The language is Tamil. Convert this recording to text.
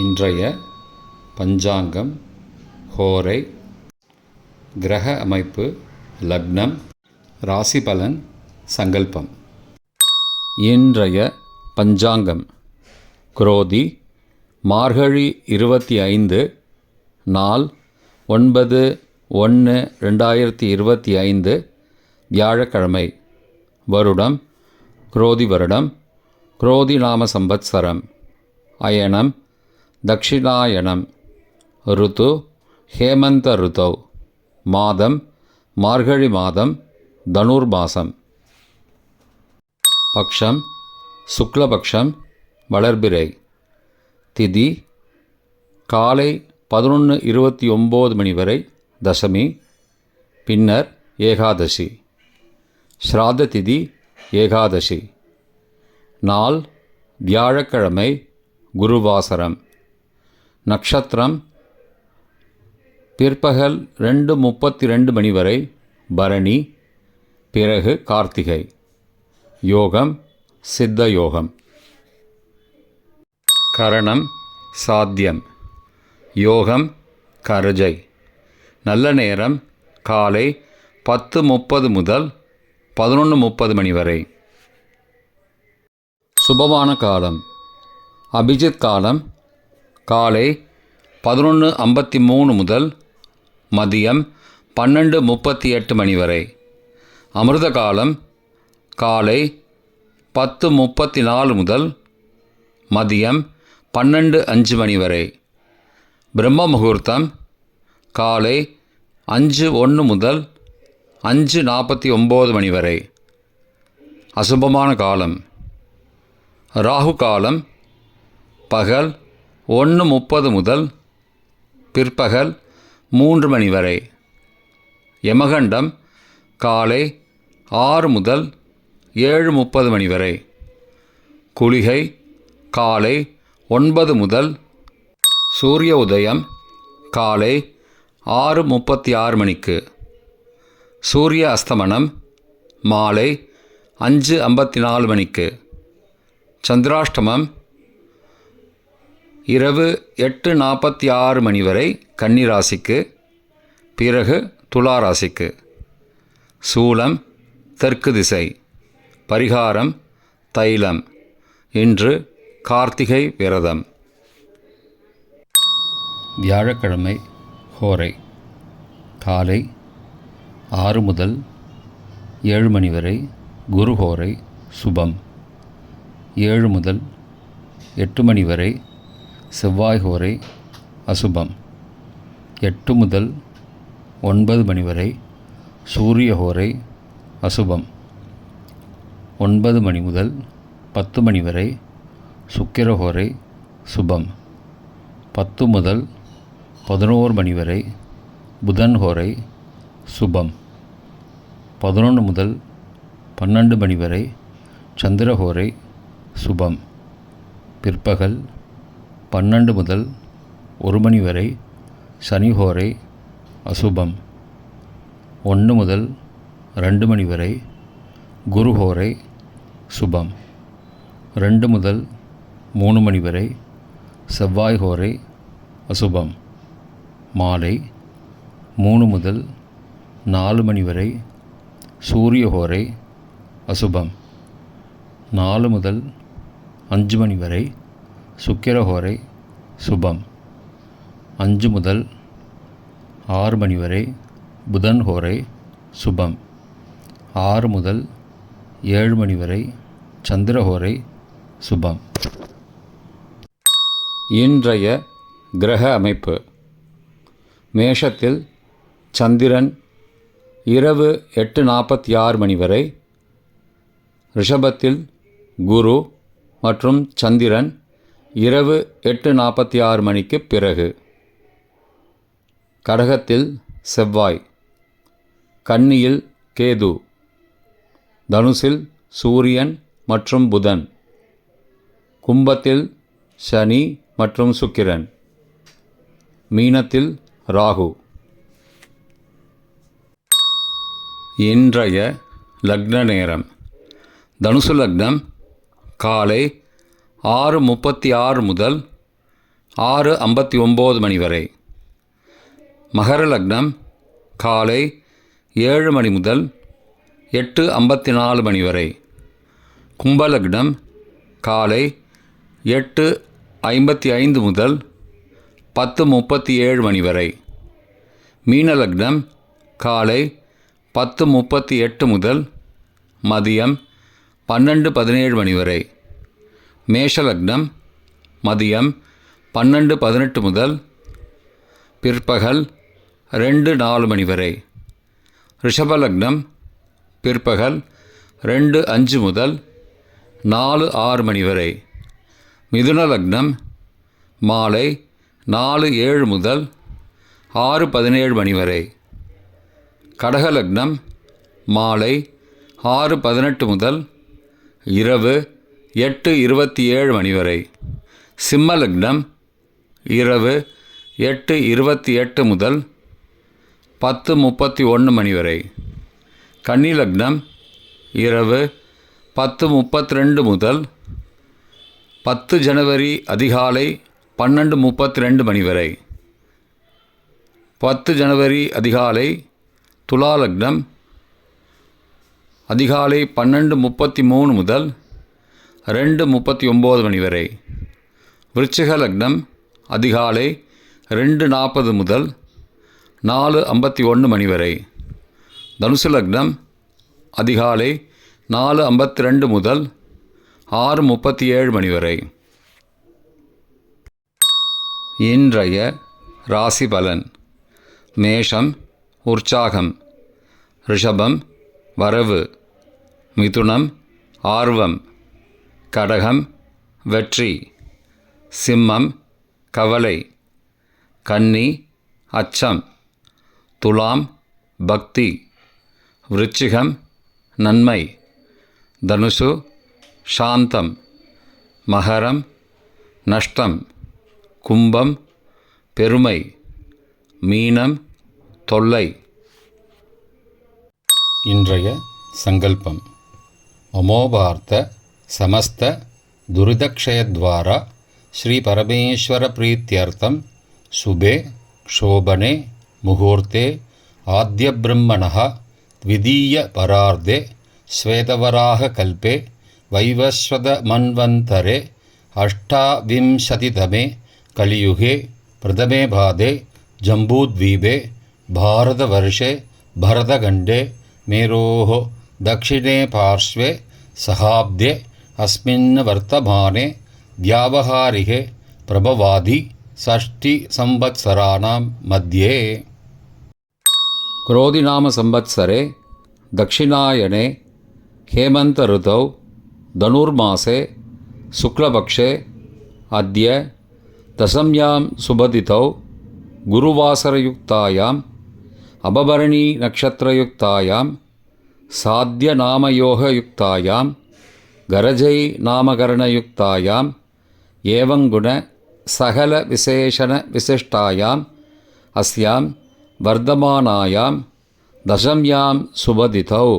இன்றைய பஞ்சாங்கம், ஹோரை, கிரக அமைப்பு, லக்னம், ராசி பலன், சங்கல்பம். இன்றைய பஞ்சாங்கம் குரோதி மார்கழி 25, நாள் 9/1/2025, வியாழக்கிழமை. வருடம் குரோதி வருடம், குரோதி நாம சம்பத்சரம். அயனம் தக்ஷிணாயனம். ருத்து ஹேமந்த ருத்தௌ. மாதம் மார்கழி மாதம், தனுர்மாசம். பக்ஷம் சுக்லபக்ஷம், வளர்பிறை. திதி காலை 11:29 மணி வரை தசமி, பின்னர் ஏகாதசி. ஸ்ராத்த திதி ஏகாதசி. நாள் வியாழக்கிழமை, குருவாசரம். நட்சத்திரம் பிற்பகல் 2:32 மணி வரை பரணி, பிறகு கார்த்திகை. யோகம் சித்த யோகம். கரணம் சாத்தியம். யோகம் கரஜை. நல்ல நேரம் காலை 10:30 முதல் 11:30 மணி வரை. சுபமான காலம் அபிஜித் காலம் காலை 11:53 முதல் மதியம் 12:38 மணி வரை. அமிர்த காலம் காலை 10:34 முதல் மதியம் 12:05 மணி வரை. பிரம்ம முகூர்த்தம் காலை 5:01 முதல் 5:49 மணி வரை. அசுபமான காலம் ராகு காலம் பகல் 1:30 முதல் பிற்பகல் 3 மணி வரை. யமகண்டம் காலை 6 முதல் 7:30 மணி வரை. குளிகை காலை 9 முதல். சூரிய உதயம் காலை 6:36 மணிக்கு. சூரிய அஸ்தமனம் மாலை 5:54 மணிக்கு. சந்திராஷ்டமம் இரவு 8:46 மணி வரை கன்னிராசிக்கு, பிறகு துளாராசிக்கு. சூலம் தெற்கு திசை. பரிகாரம் தைலம். இன்று கார்த்திகை விரதம். வியாழக்கிழமை ஹோரை காலை 6 முதல் 7 மணி வரை குரு ஹோரை சுபம். 7 முதல் 8 மணி வரை செவ்வாய் ஹோரை அசுபம். 8 முதல் 9 மணி வரை சூரிய ஹோரை அசுபம். 9 மணி முதல் 10 மணி வரை சுக்கிர ஹோரை சுபம். 10 முதல் 11 மணி வரை புதன் ஹோரை சுபம். 11 முதல் 12 மணி வரை சந்திர ஹோரை சுபம். பிற்பகல் 12 முதல் 1 மணி வரை சனி ஹோரை அசுபம். 1 முதல் 2 மணி வரை குரு ஹோரை சுபம். 2 முதல் 3 மணி வரை செவ்வாய் ஹோரை அசுபம். மாலை 3 முதல் 4 மணி வரை சூரிய ஹோரை அசுபம். 4 முதல் 5 மணி வரை சுக்கிர ஹோரை சுபம். 5 முதல் 6 மணி வரை புதன் ஹோரை சுபம். 6 முதல் 7 மணி வரை சந்திர ஹோரை சுபம். இன்றைய கிரக அமைப்பு. மேஷத்தில் சந்திரன் இரவு 8:46 மணி வரை. ரிஷபத்தில் குரு மற்றும் சந்திரன் இரவு 8:46 மணிக்கு பிறகு. கடகத்தில் செவ்வாய். கன்னியில் கேது. தனுசில் சூரியன் மற்றும் புதன். கும்பத்தில் சனி மற்றும் சுக்கிரன். மீனத்தில் ராகு. இன்றைய லக்ன நேரம். தனுசு லக்னம் காலை 6:36 முதல் 6:59 மணி வரை. மகர லக்னம் காலை 7 மணி முதல் 8:54 மணி வரை. கும்பலக்னம் காலை 8:55 முதல் 10:37 மணி வரை. மீனலக்னம் காலை 10:38 முதல் மதியம் 12:17 மணி வரை. மேஷலக்னம் மதியம் 12:18 முதல் பிற்பகல் 2:04 மணி வரை. ரிஷபலக்னம் பிற்பகல் 2:05 முதல் 4:06 மணி வரை. மிதுன லக்னம் மாலை 4:07 முதல் 6:17 மணி வரை. கடகலக்னம் மாலை 6:18 முதல் இரவு 8:27 மணி வரை. சிம்மலக்னம் இரவு 8:28 முதல் 10:31 மணி வரை. கன்னிலக்னம் இரவு 10:32 முதல் 10 ஜனவரி அதிகாலை 12:32 மணி வரை. 10 ஜனவரி அதிகாலை. துலாலக்னம் அதிகாலை 12:33 முதல் 2:39 மணி வரை. விருச்சிக லக்னம் அதிகாலை 2:40 முதல் 4:51 மணி வரை. தனுசு லக்னம் அதிகாலை 4:52 முதல் 6:37 மணி வரை. இன்றைய ராசி பலன். மேஷம் உற்சாகம், ரிஷபம் வரவு, மிதுனம் ஆர்வம், கடகம் வெற்றி, சிம்மம் கவலை, கன்னி அச்சம், துலாம் பக்தி, விருச்சிகம் நன்மை, தனுசு சாந்தம், மகரம் நஷ்டம், கும்பம் பெருமை, மீனம் தொல்லை. இன்றைய சங்கல்பம். மமோபார்த்த சமஸ்த துரிதக்ஷயத்வாரா ஸ்ரீ பரமேஸ்வர பிரீத்யர்த்தம் சுபே க்ஷோபனே முகூர்த்தே ஆத்ய பிரம்மணः த்விதீய பரார்த்தே ஸ்வேதவராக கல்பே வைவஸ்வத மன்வந்தரே அஷ்டாவிம்சதிதமே கலியுகே பிரதமே பாதே ஜம்பூத்வீபே பாரதவர்ஷே பரதகண்டே மேரோः दक्षिणे पार्श्वे सहाब्दे अस्मिन् वर्तमाने व्यावहारिके प्रभवादि षष्टि संवत्सराणां मध्ये. क्रोधिनाम संवत्सरे दक्षिणायने हेमंत ऋतौ धनुर्मासे शुक्लपक्षे अद्य दशम्यां सुबदितौ गुरुवासरयुक्तायाम् अबभरणी नक्षत्रयुक्तायां साध्यनामयोगयुक्तायां गरजै नामकरणयुक्तायां एवंगुण सकल विशेषण विशिष्टायाम् अस्यां वर्धमानायां दशम्यां सुबदितौ